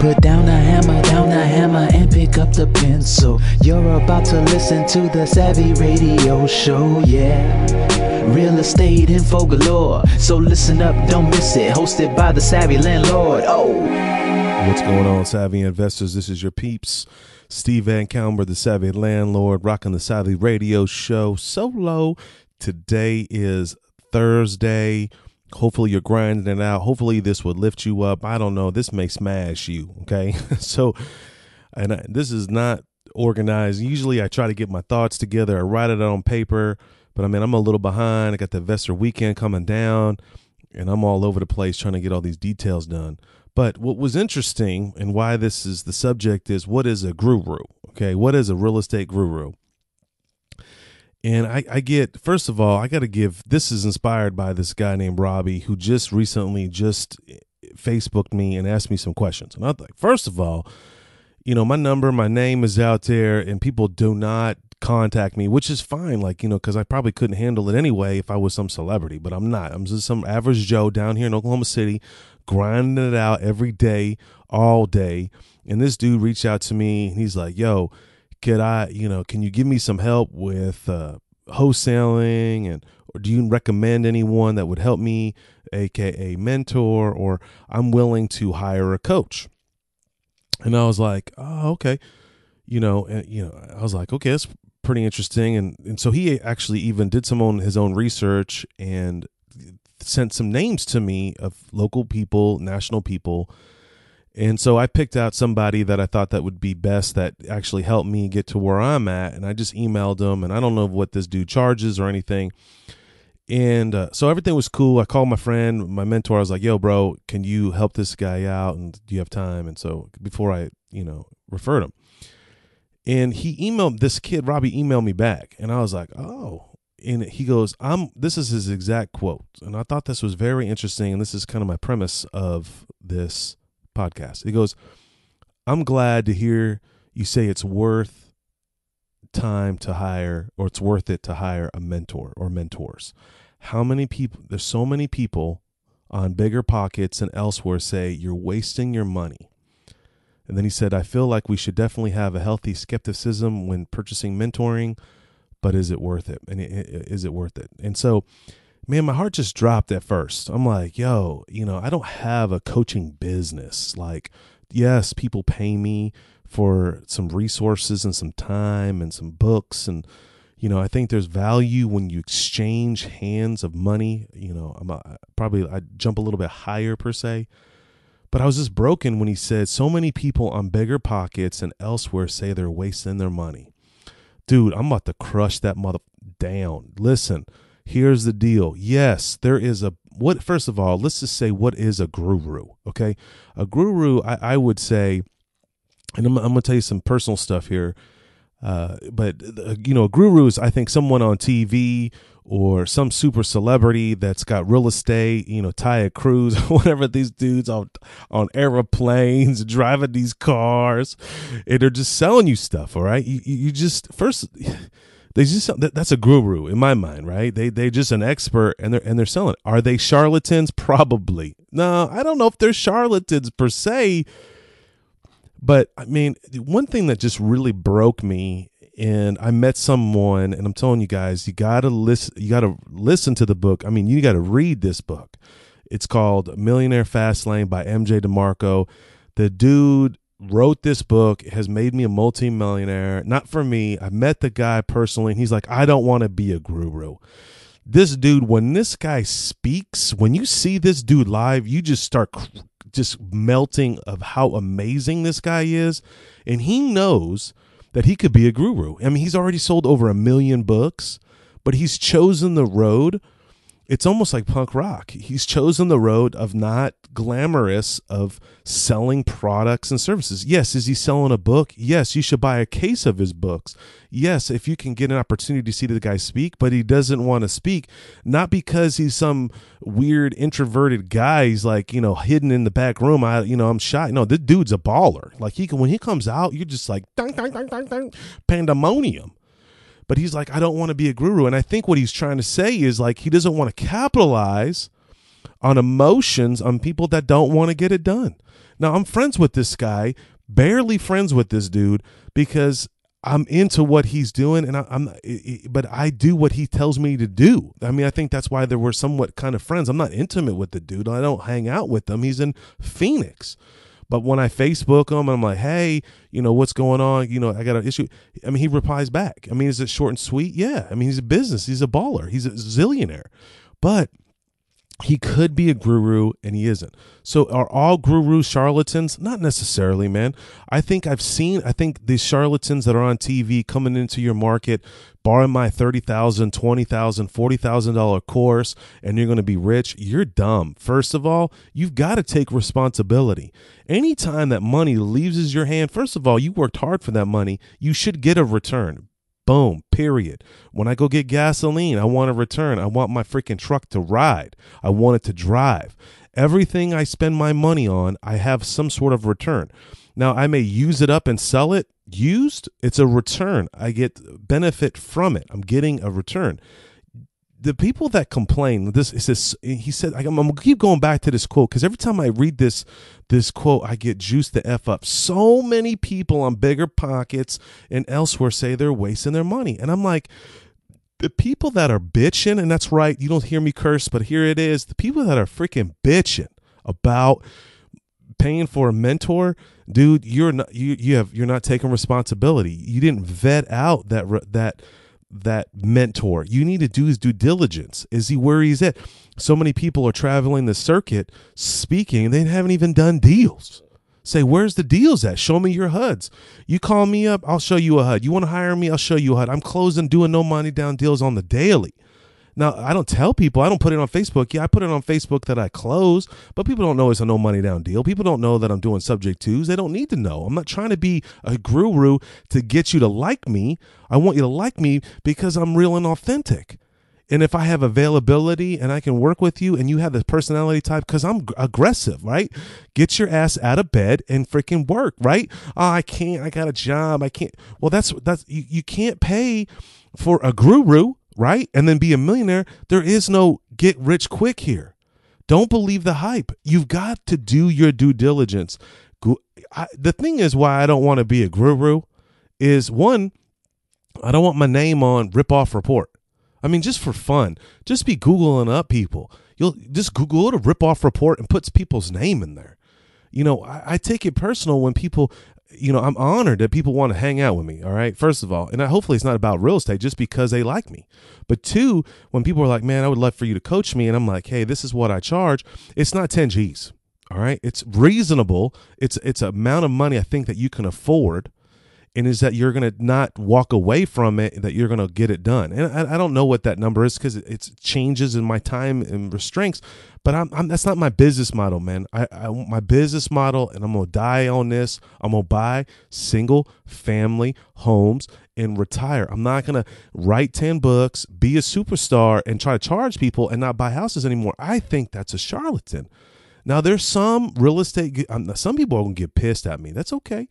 Put down the hammer, and pick up the pencil. You're about to listen to the Savvy Radio Show, yeah. Real estate info galore, so listen up, don't miss it. Hosted by the Savvy Landlord. Oh, what's going on, Savvy investors? This is your peeps, Steve Van Calmer, the Savvy Landlord, rocking the Savvy Radio Show solo. Today is Thursday. Hopefully you're grinding it out. Hopefully this would lift you up. I don't know. This may smash you. Okay. This is not organized. Usually I try to get my thoughts together. I write it on paper, but I'm a little behind. I got the investor weekend coming down and I'm all over the place trying to get all these details done. But what was interesting and why this is the subject is, what is a guru? Okay. What is a real estate guru? And first of all, I got to give, this is inspired by this guy named Robbie, who just recently Facebooked me and asked me some questions. And I was like, first of all, my name is out there and people do not contact me, which is fine. Cause I probably couldn't handle it anyway if I was some celebrity, but I'm not. I'm just some average Joe down here in Oklahoma City, grinding it out every day, all day. And this dude reached out to me and he's like, yo, can you give me some help with wholesaling, or do you recommend anyone that would help me, aka mentor, or I'm willing to hire a coach? And I was like, oh, okay. I was like, okay, that's pretty interesting. And so he actually even did his own research and sent some names to me of local people, national people. And so I picked out somebody that I thought that would be best, that actually helped me get to where I'm at. And I just emailed him, and I don't know what this dude charges or anything. And so everything was cool. I called my friend, my mentor. I was like, yo, bro, can you help this guy out? And do you have time? And so before I, referred him. And this kid, Robbie, emailed me back. And I was like, oh. And he goes, this is his exact quote. And I thought this was very interesting. And this is kind of my premise of this podcast. He goes, I'm glad to hear you say it's worth time to hire, or it's worth it to hire a mentor or mentors. There's so many people on Bigger Pockets and elsewhere say you're wasting your money. And then he said, I feel like we should definitely have a healthy skepticism when purchasing mentoring, but is it worth it? And is it worth it? And so, man, my heart just dropped at first. I'm like, yo, I don't have a coaching business. Like, yes, people pay me for some resources and some time and some books. And, I think there's value when you exchange hands of money. I jump a little bit higher per se. But I was just broken when he said so many people on Bigger Pockets and elsewhere say they're wasting their money. Dude, I'm about to crush that mother down. Listen. Here's the deal. Yes, there is first of all, let's just say, what is a guru? Okay. A guru, I would say, and I'm going to tell you some personal stuff here. But a guru is, I think, someone on TV or some super celebrity that's got real estate, Taya Cruz, whatever, these dudes on airplanes, driving these cars, and they're just selling you stuff. All right. That's a guru in my mind, right? They just an expert and they're selling it. Are they charlatans? Probably. No, I don't know if they're charlatans per se. But one thing that just really broke me, and I met someone, and I'm telling you guys, you gotta listen to the book. You gotta read this book. It's called Millionaire Fastlane by MJ DeMarco. The dude wrote this book, has made me a multimillionaire. Not for me. I met the guy personally, and he's like, I don't want to be a guru. This dude, when this guy speaks, when you see this dude live, you just start just melting of how amazing this guy is. And he knows that he could be a guru. He's already sold over 1 million books, but he's chosen the road. It's almost like punk rock. He's chosen the road of not glamorous, of selling products and services. Yes, is he selling a book? Yes, you should buy a case of his books. Yes, if you can get an opportunity to see the guy speak, but he doesn't want to speak, not because he's some weird introverted guy. He's like, hidden in the back room. I'm shy. No, this dude's a baller. Like when he comes out, you're just like, dang, dang, dang, dang, dang, pandemonium. But he's like, I don't want to be a guru. And I think what he's trying to say is, like, he doesn't want to capitalize on emotions on people that don't want to get it done. Now, I'm friends with this guy, barely friends with this dude, because I'm into what he's doing, and but I do what he tells me to do. I mean, I think that's why we're somewhat kind of friends. I'm not intimate with the dude. I don't hang out with him. He's in Phoenix. But when I Facebook him, I'm like, hey, what's going on? I got an issue. I mean, he replies back. I mean, is it short and sweet? Yeah. I mean, he's a business. He's a baller. He's a zillionaire. But he could be a guru, and he isn't. So are all gurus charlatans? Not necessarily, man. I think these charlatans that are on TV coming into your market, borrow my $30,000, $20,000, $40,000 course, and you're going to be rich. You're dumb. First of all, you've got to take responsibility. Anytime that money leaves your hand, first of all, you worked hard for that money. You should get a return. Boom, period. When I go get gasoline, I want a return. I want my freaking truck to ride. I want it to drive. Everything I spend my money on, I have some sort of return. Now, I may use it up and sell it. Used, it's a return. I get benefit from it. I'm getting a return. The people that complain, he said, I'm going to keep going back to this quote, because every time I read this quote, I get juiced the F up. So many people on Bigger Pockets and elsewhere say they're wasting their money. And I'm like, the people that are bitching, and that's right, you don't hear me curse, but here it is. The people that are freaking bitching about paying for a mentor, dude, you're not taking responsibility. You didn't vet out that mentor. You need to do his due diligence. Is he where he's at? So many people are traveling the circuit speaking, and they haven't even done deals. Say, where's the deals at? Show me your HUDs. You call me up, I'll show you a HUD. You want to hire me? I'll show you a HUD. I'm closing, doing no money down deals on the daily. Now, I don't tell people, I don't put it on Facebook. Yeah, I put it on Facebook that I close, but people don't know it's a no money down deal. People don't know that I'm doing subject twos. They don't need to know. I'm not trying to be a guru to get you to like me. I want you to like me because I'm real and authentic. And if I have availability and I can work with you and you have the personality type, because I'm aggressive, right? Get your ass out of bed and freaking work, right? Oh, I can't. I got a job. I can't. Well, that's you can't pay for a guru, right? And then be a millionaire. There is no get rich quick here. Don't believe the hype. You've got to do your due diligence. The thing is why I don't want to be a guru is, one, I don't want my name on Rip Off Report. I mean, just for fun, just be Googling up people. You'll just Google a Rip Off Report and puts people's name in there. I take it personal when people, I'm honored that people want to hang out with me. All right. First of all, and hopefully it's not about real estate just because they like me. But two, when people are like, man, I would love for you to coach me. And I'm like, hey, this is what I charge. It's not 10 G's. All right. It's reasonable. It's an amount of money I think that you can afford. And is that you're going to not walk away from it, that you're going to get it done. And I don't know what that number is because it changes in my time and restraints, but that's not my business model, man. I want my business model, and I'm going to die on this. I'm going to buy single family homes and retire. I'm not going to write 10 books, be a superstar, and try to charge people and not buy houses anymore. I think that's a charlatan. Now, there's some real estate, some people are going to get pissed at me. That's okay.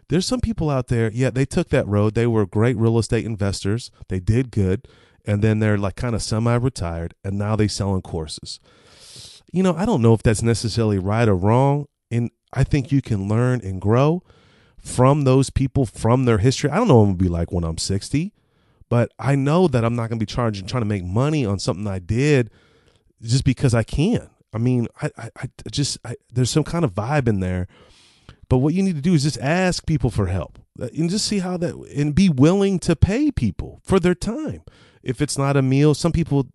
There's some people out there, yeah, they took that road. They were great real estate investors. They did good. And then they're like kind of semi-retired, and now they selling courses. I don't know if that's necessarily right or wrong. And I think you can learn and grow from those people, from their history. I don't know what I'm going to be like when I'm 60, but I know that I'm not going to be trying to make money on something I did just because I can. I mean, there's some kind of vibe in there. But what you need to do is just ask people for help and just see and be willing to pay people for their time. If it's not a meal, some people,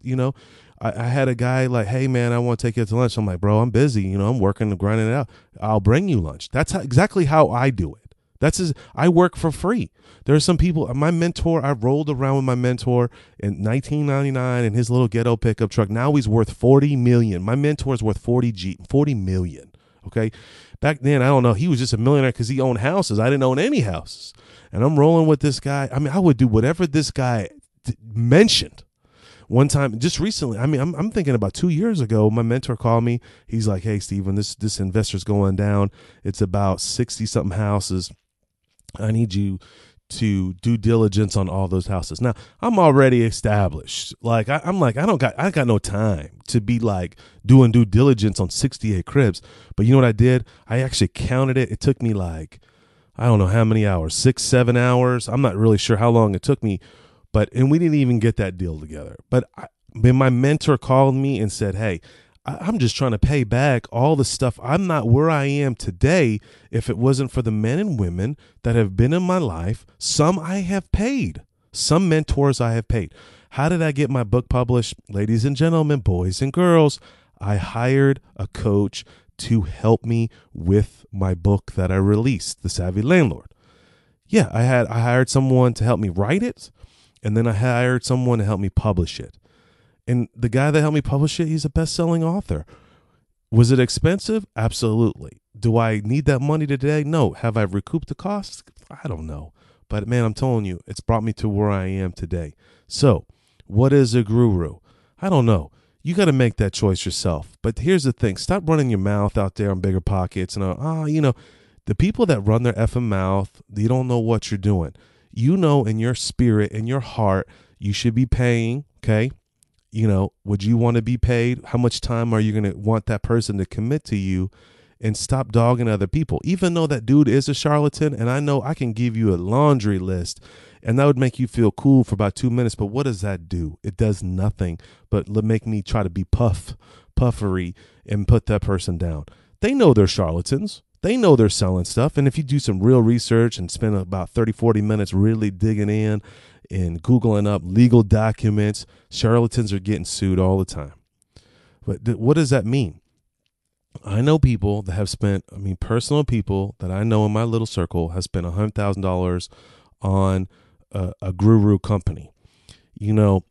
I had a guy like, hey man, I want to take you to lunch. I'm like, bro, I'm busy. I'm working and grinding it out. I'll bring you lunch. That's exactly how I do it. I work for free. There are some people, my mentor, I rolled around with my mentor in 1999 in his little ghetto pickup truck. Now he's worth 40 million. My mentor's worth 40 million. Okay. Back then, I don't know. He was just a millionaire because he owned houses. I didn't own any houses. And I'm rolling with this guy. I mean, I would do whatever this guy mentioned. One time, just recently, I mean, I'm thinking about 2 years ago, my mentor called me. He's like, hey, Steven, this investor's going down. It's about 60-something houses. I need you to do diligence on all those houses. Now, I'm already established. Like I got no time to be like doing due diligence on 68 cribs. But you know what I did? I actually counted it. It took me like, I don't know how many hours, 6-7 hours. I'm not really sure how long it took me, and we didn't even get that deal together. But when my mentor called me and said, hey, I'm just trying to pay back all the stuff. I'm not where I am today if it wasn't for the men and women that have been in my life. Some I have paid. Some mentors I have paid. How did I get my book published? Ladies and gentlemen, boys and girls, I hired a coach to help me with my book that I released, The Savvy Landlord. Yeah, I hired someone to help me write it, and then I hired someone to help me publish it. And the guy that helped me publish it, he's a best-selling author. Was it expensive? Absolutely. Do I need that money today? No. Have I recouped the costs? I don't know. But man, I'm telling you, it's brought me to where I am today. So, what is a guru? I don't know. You got to make that choice yourself. But here's the thing. Stop running your mouth out there on Bigger Pockets. And, the people that run their effing mouth, they don't know what you're doing. You know in your spirit, in your heart, you should be paying, okay? Would you want to be paid? How much time are you going to want that person to commit to you? And stop dogging other people. Even though that dude is a charlatan, and I know I can give you a laundry list, and that would make you feel cool for about 2 minutes, but what does that do? It does nothing but make me try to be puffery and put that person down. They know they're charlatans. They know they're selling stuff, and if you do some real research and spend about 30-40 minutes really digging in and Googling up legal documents, charlatans are getting sued all the time. But what does that mean? I know people that have spent, personal people that I know in my little circle have spent $100,000 on a guru company, and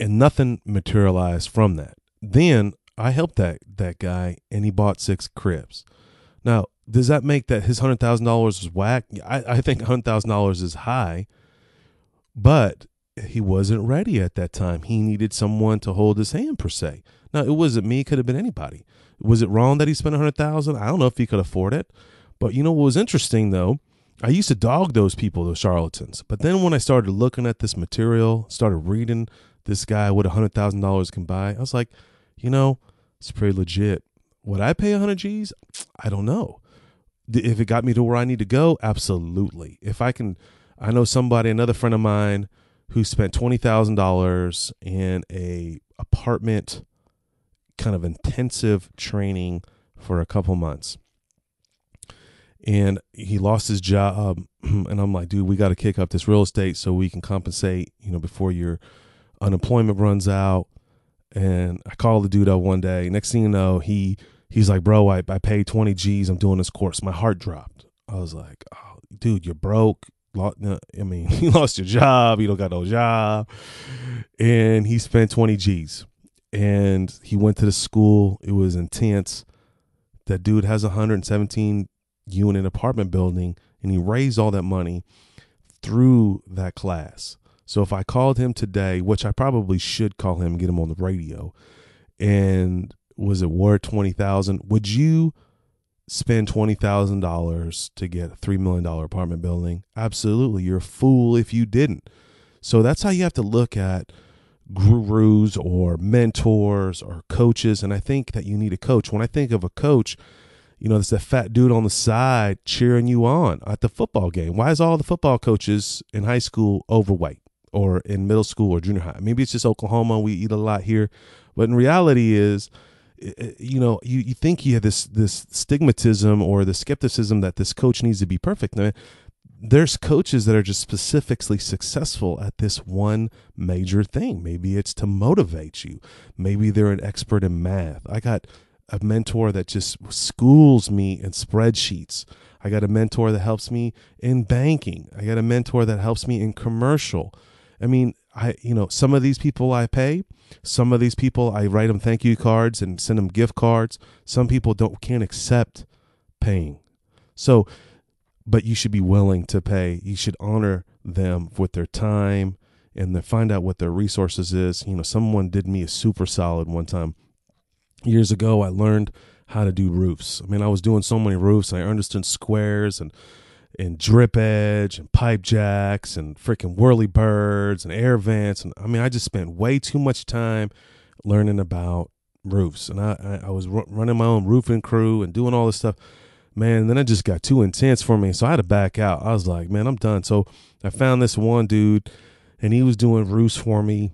nothing materialized from that. Then I helped that guy, and he bought 6 cribs. Now, does that make that his $100,000 was whack? I think $100,000 is high, but he wasn't ready at that time. He needed someone to hold his hand, per se. Now, it wasn't me. It could have been anybody. Was it wrong that he spent $100,000? I don't know if he could afford it. But what was interesting, though, I used to dog those people, those charlatans. But then when I started looking at this material, started reading this guy what $100,000 can buy, I was like, it's pretty legit. Would I pay 100 G's? I don't know. If it got me to where I need to go, absolutely. If I can, I know another friend of mine who spent $20,000 in a apartment kind of intensive training for a couple months. And he lost his job. And I'm like, dude, we got to kick up this real estate so we can compensate, before your unemployment runs out. And I called the dude up one day. Next thing you know, he's like, bro, I paid 20 G's. I'm doing this course. My heart dropped. I was like, oh, dude, you're broke. You lost your job. You don't got no job. And he spent 20 G's. And he went to the school. It was intense. That dude has a 117 unit apartment building, and he raised all that money through that class. So if I called him today, which I probably should call him and get him on the radio, and was it worth $20,000? Would you spend $20,000 to get a $3 million apartment building? Absolutely. You're a fool if you didn't. So that's how you have to look at gurus or mentors or coaches. And I think that you need a coach. When I think of a coach, there's a fat dude on the side cheering you on at the football game. Why is all the football coaches in high school overweight, or in middle school or junior high? Maybe it's just Oklahoma. We eat a lot here. But in reality is, you think you have this stigmatism or the skepticism that this coach needs to be perfect. Now, there's coaches that are just specifically successful at this one major thing. Maybe it's to motivate you. Maybe they're an expert in math. I got a mentor that just schools me in spreadsheets. I got a mentor that helps me in banking. I got a mentor that helps me in commercial. Some of these people I pay. Some of these people I write them thank you cards and send them gift cards. Some people can't accept paying. So, but you should be willing to pay. You should honor them with their time and then find out what their resources is. Someone did me a super solid one time. Years ago, I learned how to do roofs. I was doing so many roofs. I understood squares, and and drip edge and pipe jacks and freaking whirly birds and air vents. And I mean, I just spent way too much time learning about roofs. And I was running my own roofing crew and doing all this stuff. Man, then it just got too intense for me. So I had to back out. I was like, man, I'm done. So I found this one dude and he was doing roofs for me.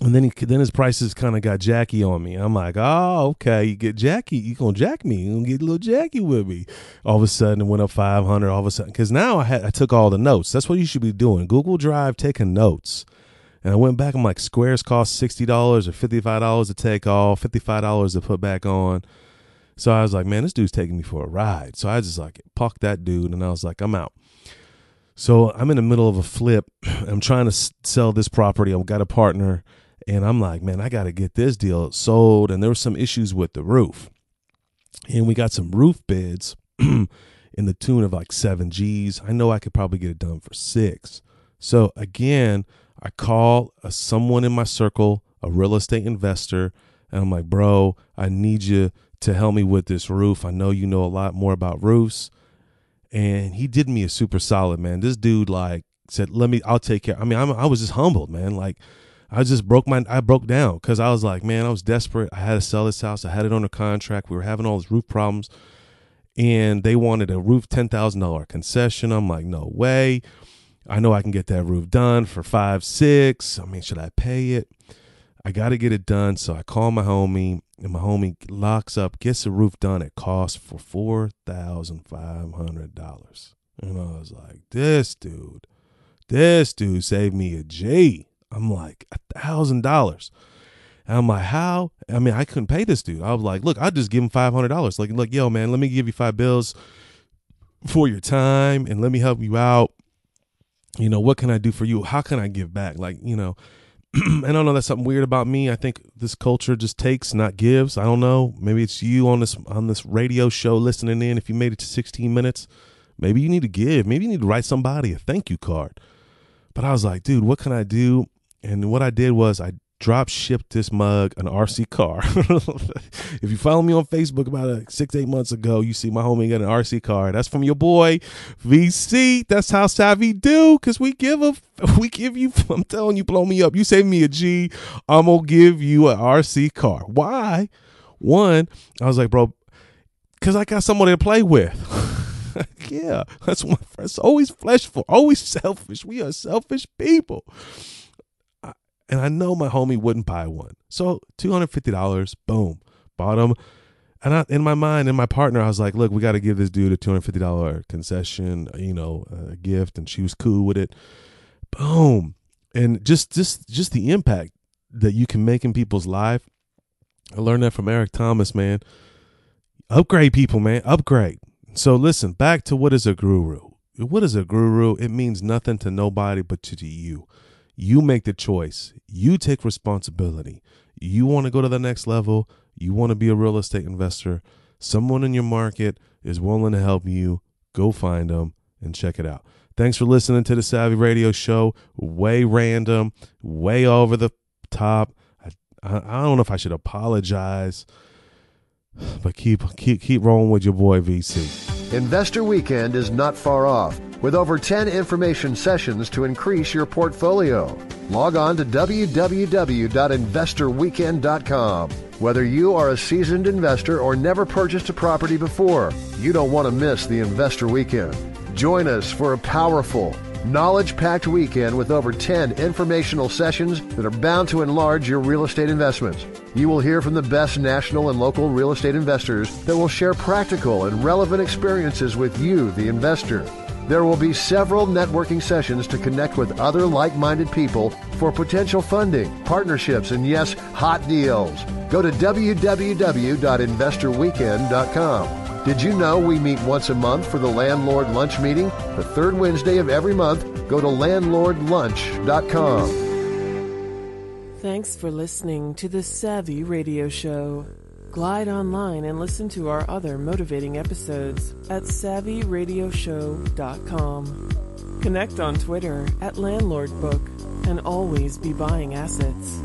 And then his prices kind of got jacky on me. I'm like, oh, okay, you get jacky. You gonna jack me. You gonna get a little jacky with me. All of a sudden, it went up 500. All of a sudden, because now I took all the notes. That's what you should be doing. Google Drive, taking notes. And I went back. I'm like, squares cost $60 or $55 to take off, $55 to put back on. So I was like, man, this dude's taking me for a ride. So I just like pucked that dude, and I was like, I'm out. So I'm in the middle of a flip. I'm trying to sell this property. I've got a partner. And I'm like, man, I got to get this deal sold. And there were some issues with the roof. And we got some roof bids in the tune of like 7 G's. I know I could probably get it done for 6. So again, I call someone in my circle, a real estate investor. And I'm like, bro, I need you to help me with this roof. I know you know a lot more about roofs. And he did me a super solid, man. This dude like said, I'll take care. I mean, I was just humbled, man. Like, I broke down because I was like, man, I was desperate. I had to sell this house. I had it under contract. We were having all these roof problems and they wanted a roof $10,000 concession. I'm like, no way. I know I can get that roof done for 5, 6. I mean, should I pay it? I got to get it done. So I call my homie and my homie locks up, gets the roof done at cost for $4,500. And I was like, this dude saved me a G. I'm like, $1,000. And I'm like, how? I mean, I couldn't pay this dude. I was like, look, I'll just give him $500. Like, yo, man, let me give you 5 bills for your time and let me help you out. You know, what can I do for you? How can I give back? Like, you know, and I don't know, that's something weird about me. I think this culture just takes, not gives. I don't know. Maybe it's you on this radio show listening in. If you made it to 16 minutes, maybe you need to give. Maybe you need to write somebody a thank you card. But I was like, dude, what can I do? And what I did was I drop shipped this mug an RC car. If you follow me on Facebook about 6-8 months ago, you see my homie got an RC car. That's from your boy VC. That's how Savvy do, because we give you, I'm telling you, blow me up. You save me a G, I'm gonna give you an RC car. Why? One, I was like, bro, because I got somebody to play with. Yeah, that's my friends. Always fleshful, always selfish. We are selfish people. And I know my homie wouldn't buy one. So $250, boom, bought him. And in my mind, in my partner, I was like, look, we got to give this dude a $250 concession, you know, a gift. And she was cool with it. Boom. And just the impact that you can make in people's life. I learned that from Eric Thomas, man. Upgrade people, man. Upgrade. So listen, back to what is a guru. What is a guru? It means nothing to nobody but to you. You make the choice. You take responsibility. You want to go to the next level. You want to be a real estate investor. Someone in your market is willing to help you. Go find them and check it out. Thanks for listening to the Savvy Radio Show. Way random, way over the top. I don't know if I should apologize, but keep rolling with your boy VC. Investor Weekend is not far off, with over 10 information sessions to increase your portfolio. Log on to www.investorweekend.com. Whether you are a seasoned investor or never purchased a property before, you don't want to miss the Investor Weekend. Join us for a powerful, knowledge-packed weekend with over 10 informational sessions that are bound to enlarge your real estate investments. You will hear from the best national and local real estate investors that will share practical and relevant experiences with you, the investor. There will be several networking sessions to connect with other like-minded people for potential funding, partnerships, and yes, hot deals. Go to www.investorweekend.com. Did you know we meet once a month for the Landlord Lunch meeting? The third Wednesday of every month. Go to landlordlunch.com. Thanks for listening to the Savvy Radio Show. Glide online and listen to our other motivating episodes at savvyradioshow.com. Connect on Twitter at LandlordBook and always be buying assets.